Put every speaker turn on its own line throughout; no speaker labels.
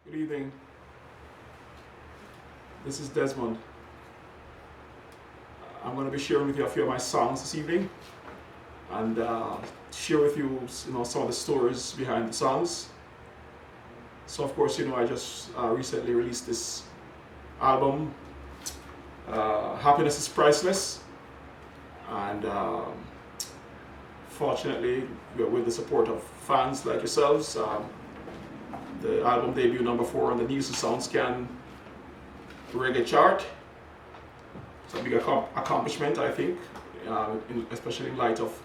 Good evening. This is Desmond. I'm going to be sharing with you a few of my songs this evening and share with you, some of the stories behind the songs. So, of course, I just recently released this album, Happiness is Priceless, and fortunately, with the support of fans like yourselves, the album debuted #4 on the News and SoundScan reggae chart. It's a big accomplishment, I think, especially in light of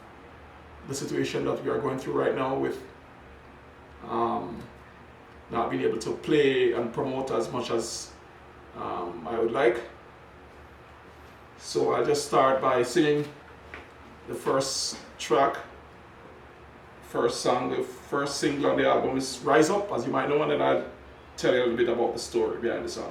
the situation that we are going through right now with not being able to play and promote as much as I would like. So I'll just start by singing the first track. First song, the first single on the album is Rise Up, as you might know, and then I'll tell you a little bit about the story behind the song.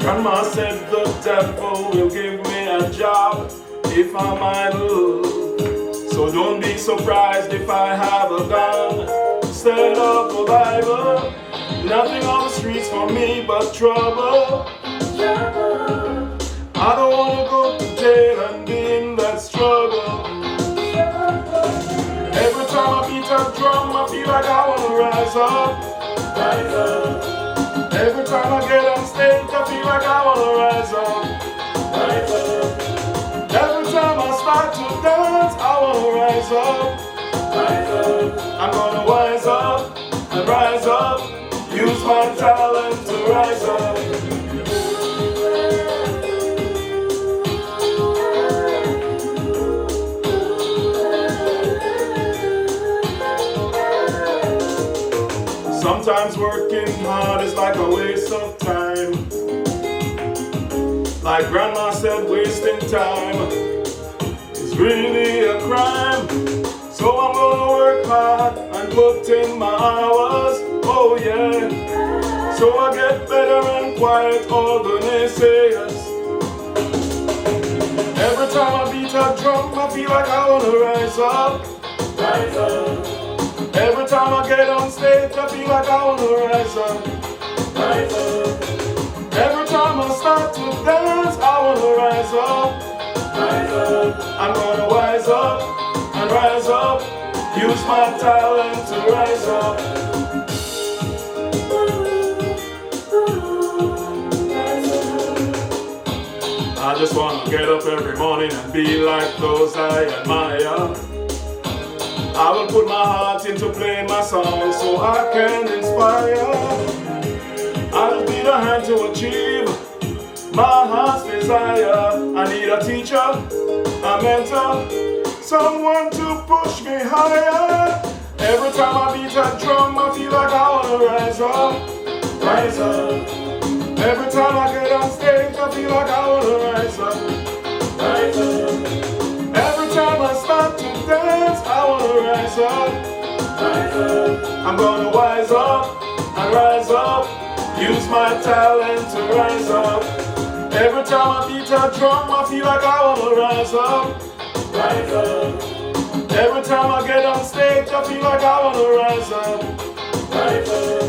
Grandma said the devil will give me a job if I'm idle, so don't be surprised if I have a gun instead of a Bible. Nothing on the streets for me but trouble. I don't want to go to jail and be in that struggle. Every time I beat a drum, I feel like I want to rise up. Rise up. Every time I get on stage, I feel like I want to rise up. Rise up. Every time I start to dance, I want to rise up. Rise up. I'm gonna rise up and rise up. Use my talent to rise up. Sometimes working hard is like a waste of time. Like Grandma said, wasting time is really a crime. So I'm gonna work hard and put in my hours, oh yeah. So I get better and quiet all the naysayers. Every time I beat a drum, I feel like I wanna rise up. Rise up. Every time I get on stage, I feel like I wanna rise up. Rise up. Every time I start to dance, I wanna rise up. Rise up. I'm gonna rise up and rise up. Use my talent to rise up. I just wanna get up every morning and be like those I admire. I will put my heart into playing my songs so I can inspire. I'll be the hand to achieve my heart's desire. I need a teacher, a mentor, someone to push me higher. Every time I beat a drum, I feel like I wanna rise up. Rise up. Every time I get on stage, I feel like I wanna rise up. Rise up. Every time I start to dance, I wanna rise up. Rise up. I'm gonna rise up and rise up. Use my talent to rise up. Every time I beat a drum, I feel like I wanna rise up. Rise up. Every time I get on stage, I feel like I wanna rise up. Rise up.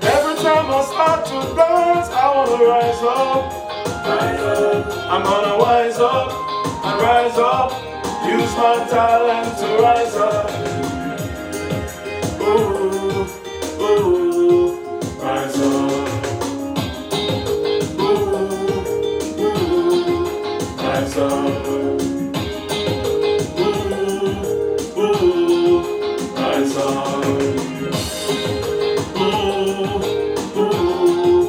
Every time I start to dance, I wanna rise up. Rise up. I'm gonna rise up and rise up. Use my talent to rise up. Ooh, ooh, rise up. Ooh, ooh, rise up. Ooh, ooh, rise up. Ooh, ooh,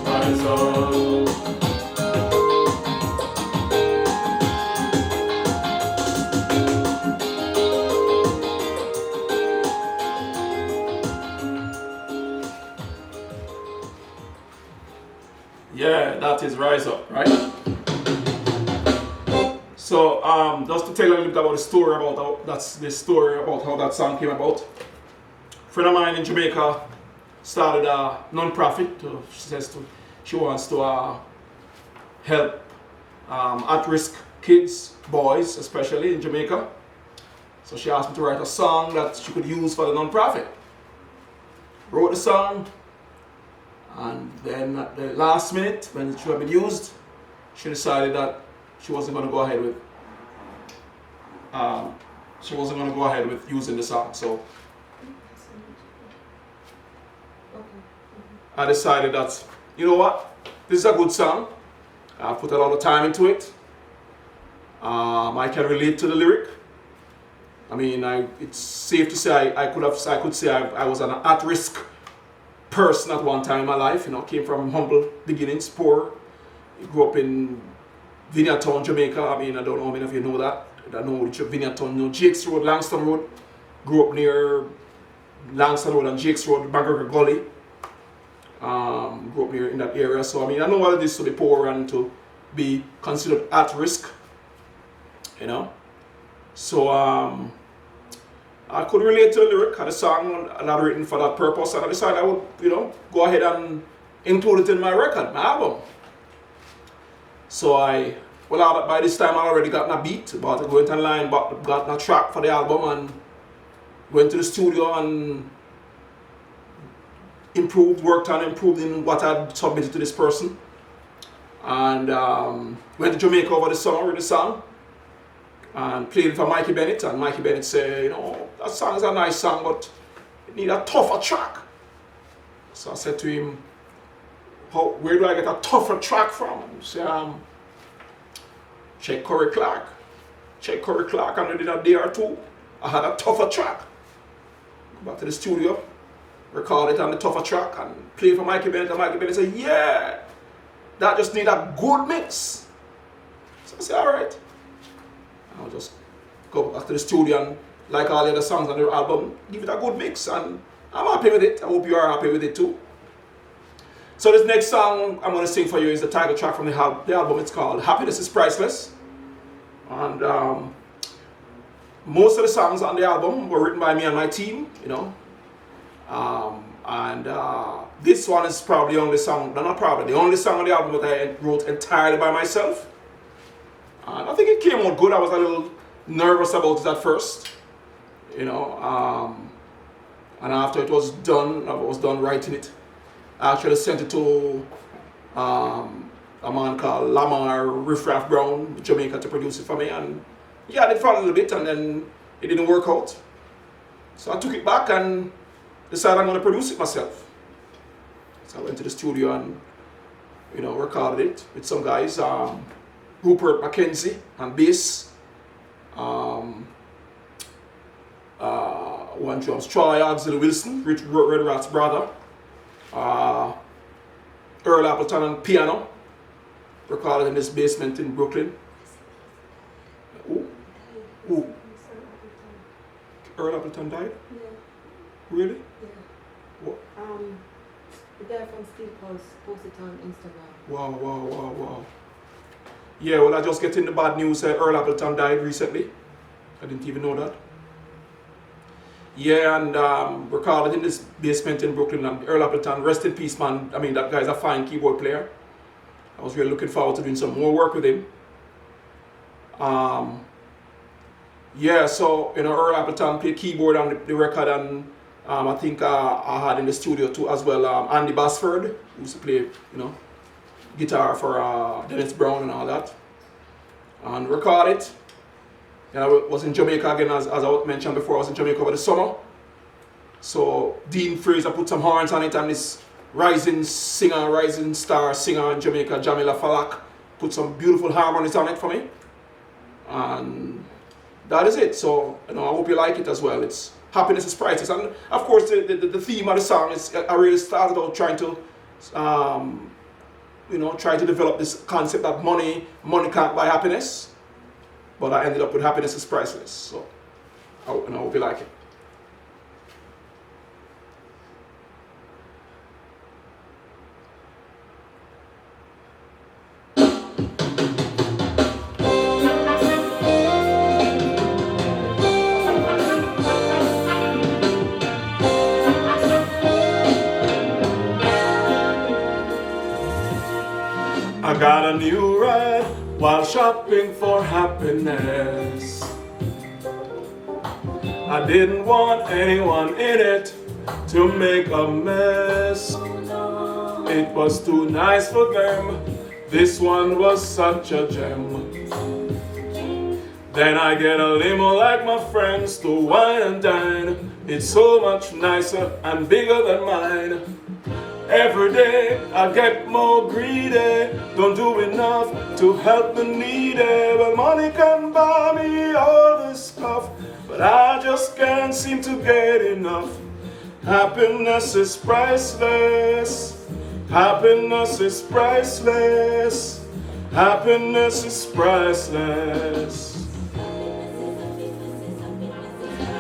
rise up. Yeah, that is Rise Up, right? So, just to tell you a little bit about the story about how that song came about. A friend of mine in Jamaica started a non-profit to She wants to help at-risk kids, boys especially in Jamaica. So she asked me to write a song that she could use for the non-profit. Wrote the song, and then at the last minute, when it should have been used, she decided that she wasn't going to go ahead with using the song. So I decided that, you know what, this is a good song. I put a lot of time into it. I can relate to the lyric. I mean, it's safe to say I could say I was an at-risk person at one time in my life. You know, came from humble beginnings, poor. Grew up in Vineyard Town, Jamaica. I mean, I don't know how many of you know that. I know Vineyard Town, you know, Jakes Road, Langston Road. Grew up near Langston Road and Jakes Road, McGregor Gully. Grew up near in that area. So I mean, I know what it is to be poor and to be considered at risk. You know, so I could relate to the lyric. Had a song and I'd written for that purpose, and I decided I would, you know, go ahead and include it in my record, my album. So by this time I already got my beat, about to go into line, but got my track for the album, and went to the studio and worked on improving what I'd submitted to this person, and went to Jamaica over the summer with the song. And played it for Mikey Bennett, and Mikey Bennett said, you know, that song is a nice song, but it need a tougher track. So I said to him, where do I get a tougher track from? He said, check Corey Clark. Check Corey Clark, and within a day or two, I had a tougher track. Go back to the studio, record it on the tougher track, and play it for Mikey Bennett, and Mikey Bennett said, yeah, that just need a good mix. So I said, all right. I'll just go back to the studio and, like all the other songs on the album, give it a good mix, and I'm happy with it. I hope you are happy with it too. So this next song I'm going to sing for you is the title track from the album. It's called Happiness is Priceless. And most of the songs on the album were written by me and my team, you know. This one is probably the only song, no, not probably, the only song on the album that I wrote entirely by myself. And I think it came out good. I was a little nervous about it at first, you know. And after it was done, I was done writing it. I actually sent it to a man called Lamar Riffraff Brown, Jamaica, to produce it for me. And yeah, I did for a little bit, and then it didn't work out. So I took it back and decided I'm going to produce it myself. So I went to the studio and, you know, recorded it with some guys. Rupert McKenzie on bass, one drums, Troy Auxilly Wilson, Red Rat's brother, Earl Appleton on piano, recorded in this basement in Brooklyn. Ooh. Earl Appleton died?
Yeah.
Really?
Yeah.
What?
The guy from Steve House posted on Instagram.
Wow. Yeah, well, I just get in the bad news that Earl Appleton died recently. I didn't even know that. Yeah, and recorded in this basement in Brooklyn. And Earl Appleton, rest in peace, man. I mean, that guy's a fine keyboard player. I was really looking forward to doing some more work with him. Yeah, so, you know, Earl Appleton played keyboard on the record, and I think I had in the studio too as well Andy Basford, who used to play, you know, guitar for Dennis Brown and all that, and record it. And I was in Jamaica again, as I mentioned before. I was in Jamaica over the summer. So Dean Fraser put some horns on it, and this rising star singer in Jamaica, Jamila Falak, put some beautiful harmonies on it for me. And that is it. So, you know, I hope you like it as well. It's Happiness is Priceless. And of course the theme of the song is, I really started out trying to try to develop this concept that money can't buy happiness, but I ended up with Happiness is Priceless. So, I hope you like it. I got a new ride while shopping for happiness. I didn't want anyone in it to make a mess. It was too nice for them. This one was such a gem. Then I get a limo like my friends to wine and dine. It's so much nicer and bigger than mine. Every day I get more greedy. Don't do enough to help the needy. Well, money can buy me all this stuff, but I just can't seem to get enough. Happiness is priceless. Happiness is priceless. Happiness is priceless.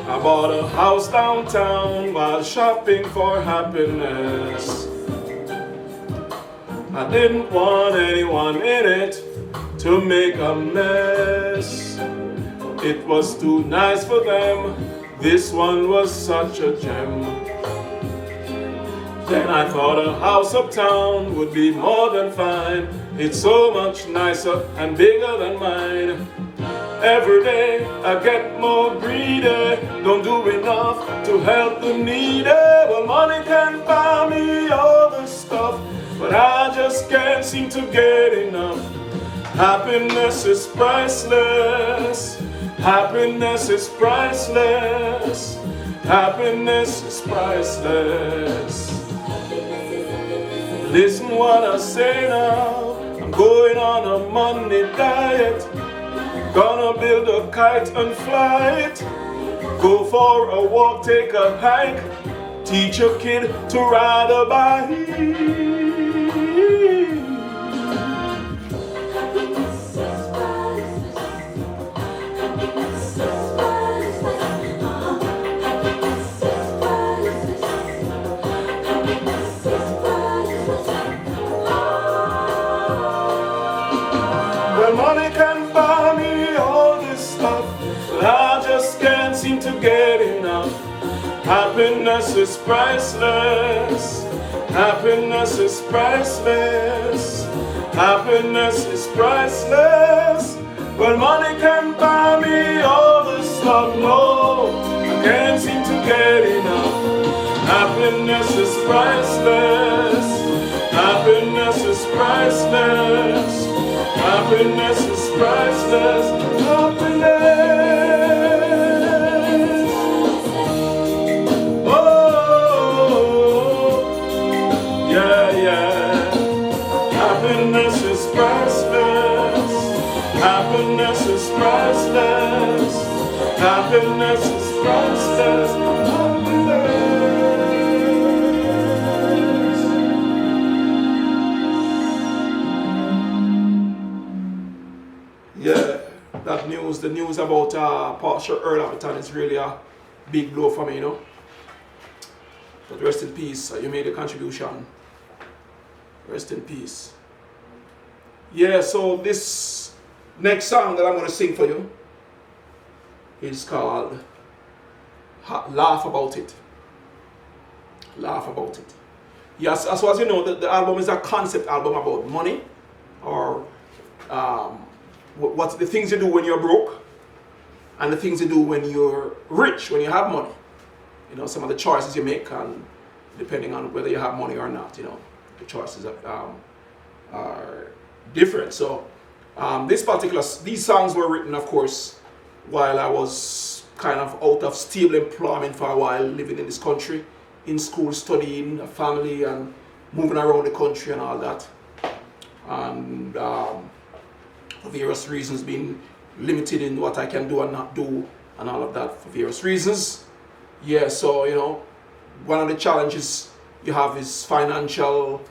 I bought a house downtown while shopping for happiness. I didn't want anyone in it to make a mess. It was too nice for them. This one was such a gem. Then I thought a house uptown would be more than fine. It's so much nicer and bigger than mine. Every day I get more greedy. Don't do enough to help the needy. Well, money can buy me all this stuff, but I just can't seem to get enough. Happiness is priceless. Happiness is priceless. Happiness is priceless. Listen what I say now. I'm going on a money diet. Gonna build a kite and fly it. Go for a walk, take a hike. Teach a kid to ride a bike. Well, money can buy me all this stuff, but I just can't seem to get enough. Happiness is priceless. Happiness is priceless. Happiness is priceless. Well, money can buy me all this stuff, no, I can't seem to get enough. Happiness is priceless. Happiness is priceless. Happiness is priceless. Happiness. Oh, yeah, yeah. Happiness is priceless. Happiness is priceless. Happiness is priceless. Happiness. Yeah, that news, the news about Pastor Earl Hamilton is really a big blow for me, you know. But rest in peace, you made a contribution. Rest in peace. Yeah, so this next song that I'm going to sing for you is called Laugh About It. Laugh About It. Yes, as far as you know, the album is a concept album about money, or what's the things you do when you're broke and the things you do when you're rich, when you have money. You know, some of the choices you make, and depending on whether you have money or not, you know, the choices are different. So these songs were written, of course, while I was kind of out of stable employment for a while, living in this country, in school, studying, a family, and moving around the country and all that. And for various reasons, being limited in what I can do and not do, and all of that for various reasons. Yeah, so, you know, one of the challenges you have is financial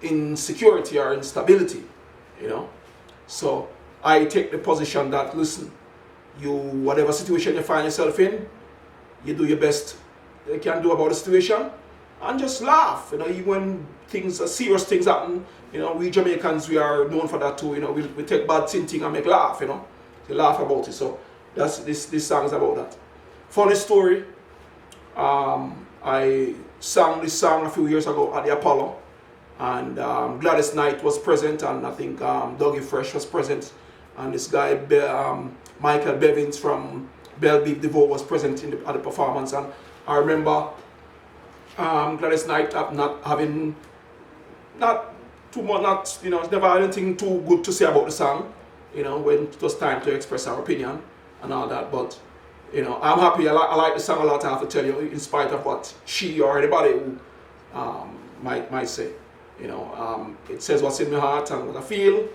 insecurity or instability, you know. So I take the position that, listen, whatever situation you find yourself in, you do your best you can do about the situation, and just laugh, you know, even when serious things happen. You know, we Jamaicans, we are known for that too, you know, we take bad thing and make laugh, you know, to laugh about it. So that's this song is about that. Funny story, I sang this song a few years ago at the Apollo, and Gladys Knight was present, and I think Dougie Fresh was present, and this guy Michael Bevins from Belle Big DeVoe was present at the performance. And I remember Gladys Knight not too much, never had anything too good to say about the song, when it was time to express our opinion and all that. But I'm happy. I like the song a lot, I have to tell you, in spite of what she or anybody who might say. It says what's in my heart and what I feel,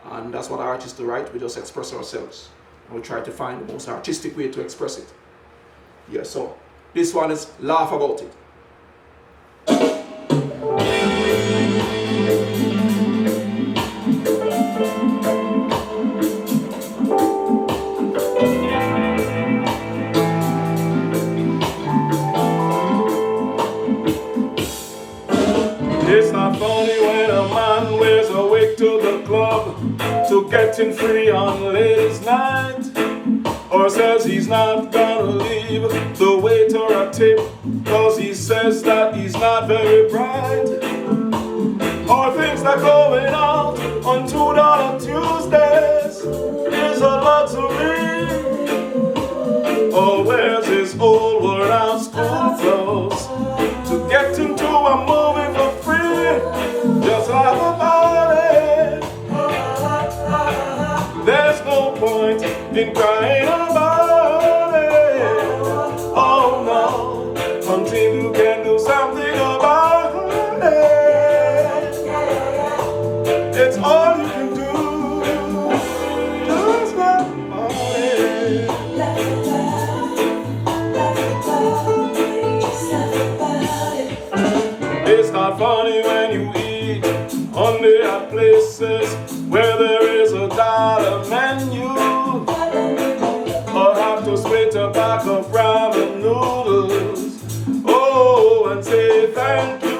and that's what artists do, right? We just express ourselves, and we try to find the most artistic way to express it. Yeah, so this one is Laugh About It. It's not funny when a man wears a wig to the club to getting free on ladies' night, or says he's not gonna leave the waiter a tip cause he says that he's not very bright, or thinks that going out on $2 Tuesdays is a luxury, or wears his old worn out school clothes to get into a movie for free. Just laugh about it. There's no point in crying about it. Oh no, until you can do something about it. It's all you can do. Just laugh about it. It's not funny when you eat only at places where there is a dollar menu, or have to split a pack of ramen noodles, oh, and say thank you.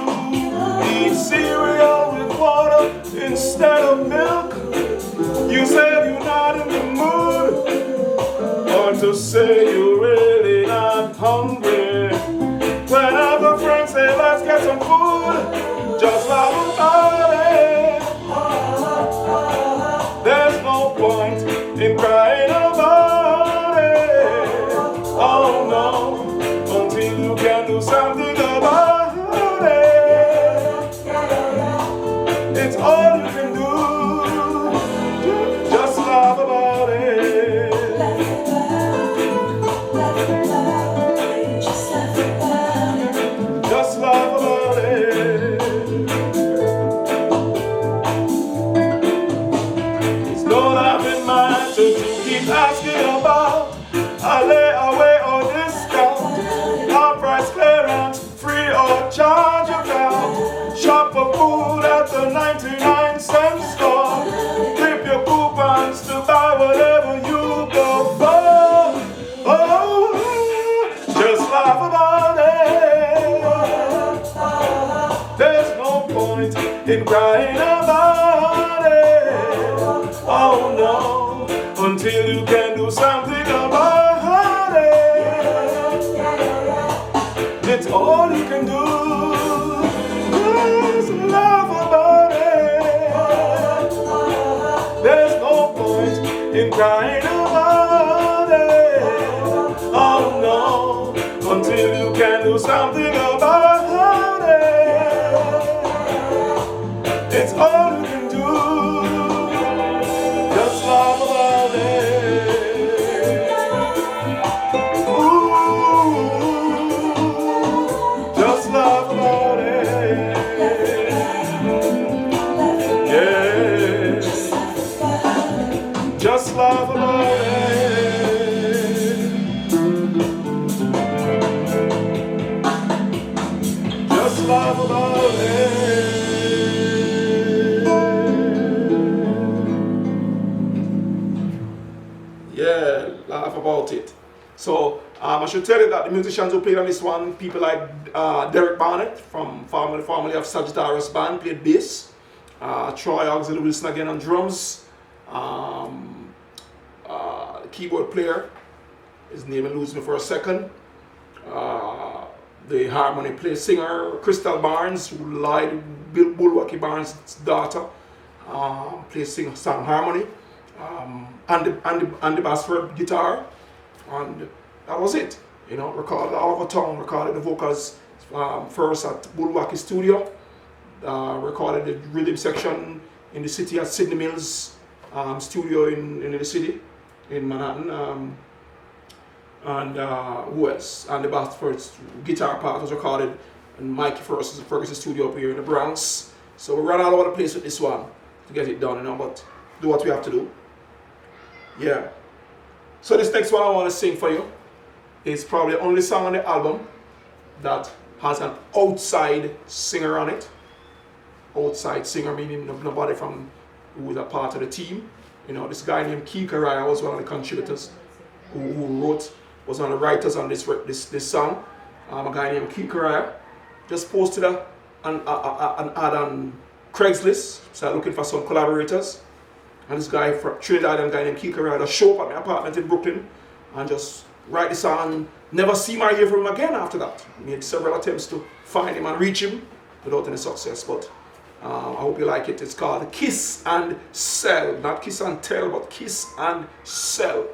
Eat cereal with water instead of milk. You said you're not in the mood, or to say you're really not hungry. Whenever friends say let's get some food, just laugh about it. There's no point in crying about it. Oh no, until you can do something about it. It's all you can do. Just laugh about it. Just laugh about it. It's no laughing matter to keep asking about a layaway or discount, half price clearance, free or charge account. Shop for food at the 99-cent store. Clip your coupons to buy whatever you go for. Oh, just laugh about it. There's no point in crying about it. Oh no, until you can do something about it. It's all you can do. Just laugh about it. There's no point in crying about it. Oh no, until you can do something about it. It's all you can do. Just laugh about it. Ooh, just laugh about it. Yeah, just laugh about it. Just laugh about it. Yeah, laugh about it. So I should tell you that the musicians who played on this one, people like Derek Barnett from formerly of Sagittarius Band, played bass. Troy Auxiliary Wilson again on drums. The keyboard player, his name eluded me for a second. the harmony play singer Crystal Barnes, who lied Bill Bulwacky Barnes' daughter, plays song harmony, and the Basford guitar, and that was it. You know, recorded all over town, recorded the vocals first at Bulwacky Studio, recorded the rhythm section in the city at Sydney Mills studio in the city, in Manhattan. And who else? And the Basford's guitar part was recorded in Mikey Ferguson's studio up here in the Bronx. So we ran all over the place with this one to get it done, you know, but do what we have to do. Yeah. So this next one I want to sing for you is probably the only song on the album that has an outside singer on it. Outside singer meaning nobody from who is a part of the team. You know, this guy named Keith Karaya was one of the contributors who was one of the writers on this song. A guy named Keith Karaya just posted an ad on Craigslist, so looking for some collaborators. And this guy from Trinidad, a guy named Keith Karaya, just show up at my apartment in Brooklyn and just write the song. Never see him or hear from him again after that. Made several attempts to find him and reach him without any success, but I hope you like it. It's called Kiss and Sell. Not Kiss and Tell, but Kiss and Sell.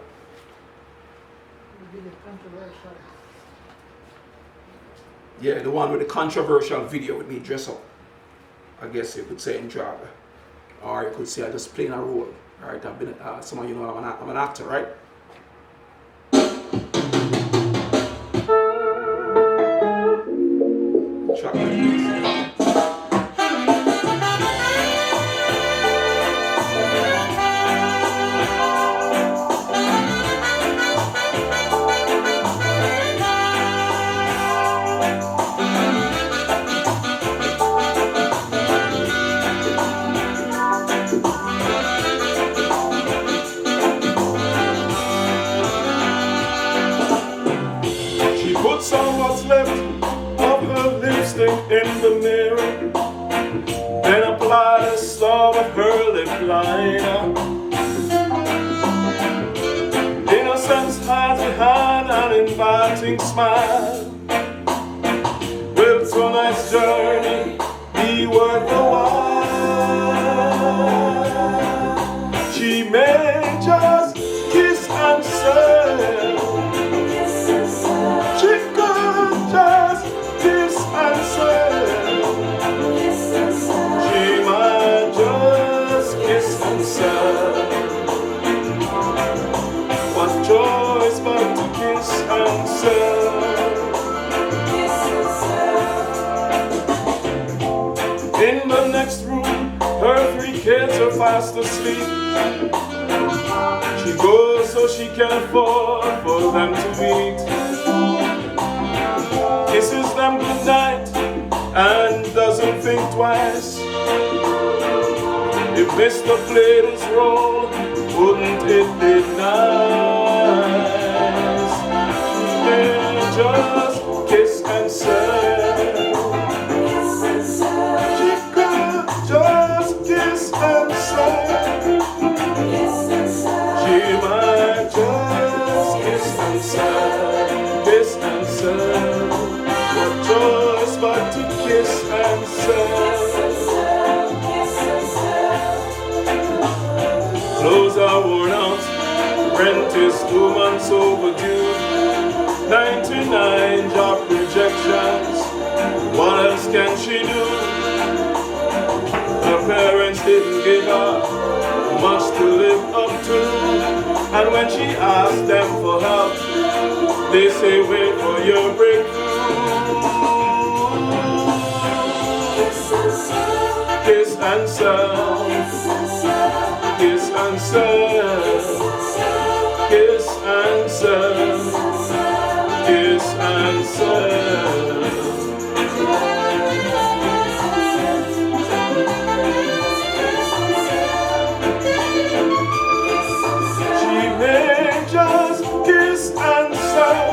Yeah, the one with the controversial video with me dress up. I guess you could say in drag. Or you could say I just playing a role. Alright, I've been, some of you know I'm an actor, right? Track like this. Puts on what's left of her lipstick in the mirror, then apply the start of her lip liner. Innocence hides behind an inviting smile. Will tonight's journey be worth the while? She may just kiss and say, choice but to kiss and sell. In the next room, her 3 kids are fast asleep. She goes so she can afford for them to eat. Kisses them goodnight and doesn't think twice. If Mr. played his role, wouldn't it be nice? She just kiss and sell. She could just kiss and sell. She might just kiss and sell. Kiss and sell. What choice but to kiss and sell. Clothes are worn out, rent is 2 months overdue, 99 job rejections, what else can she do? Her parents didn't give her much to live up to, and when she asked them for help, they say wait for your breakthrough. Kiss and sell. Kiss and sell, kiss and sell, kiss and sell. She may just kiss and sell.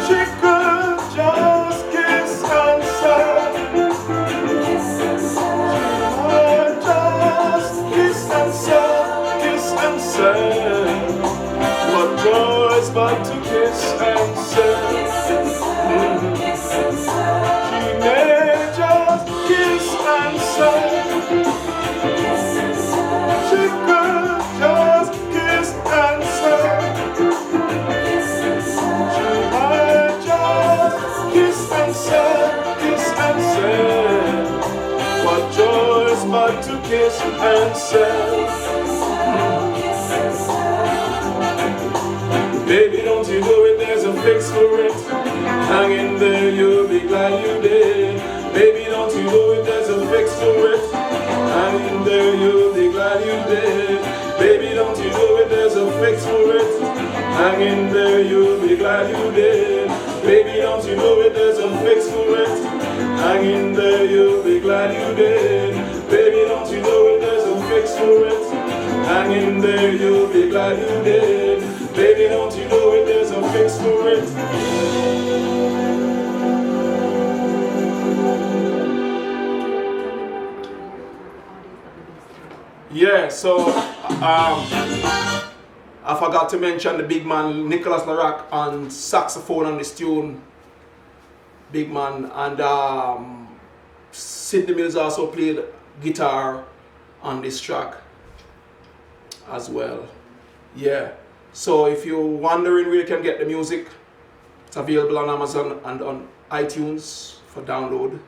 She could just kiss and sell. What choice but to kiss and sell. kiss and sell. Baby, don't you do it, there's a fix for it. Hang in there, you'll be glad you did. Baby, don't you do it, there's a fix for it. Hang in there, you'll be glad you did. Baby, don't you do it, there's a fix for it. Hang in there, you'll be glad you did. Baby, don't you do it, there's a fix for it. Hang in there, you'll be glad you did. Baby, don't you do it, there's a fix for it. Hang in there, you'll be glad you did. Baby, don't you do it, there's a fix for it. Yeah, so I forgot to mention the big man Nicholas Larac on saxophone on this tune. Big man. And Sidney Mills also played guitar on this track as well. Yeah. So if you're wondering where you can get the music, it's available on Amazon and on iTunes for download.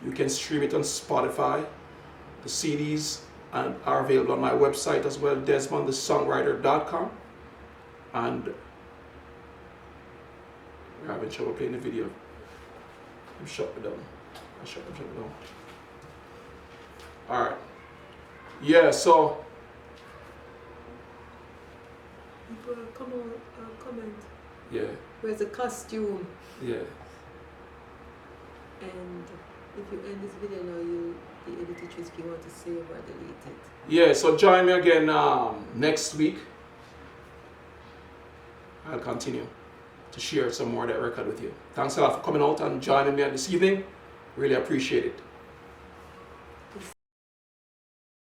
You can stream it on Spotify. The CDs are available on my website as well, desmond.songwriter.com. And we're having trouble playing the video. I'm shutting it down. I'm shutting it down. Alright. Yeah, so
people come on, comment.
yeah.
Where's the costume?
Yeah.
And if you end this video now, you'll be able to choose if you want to save or delete it.
Yeah, so join me again next week. I'll continue to share some more of that record with you. Thanks a lot for coming out and joining me this evening. Really appreciate it.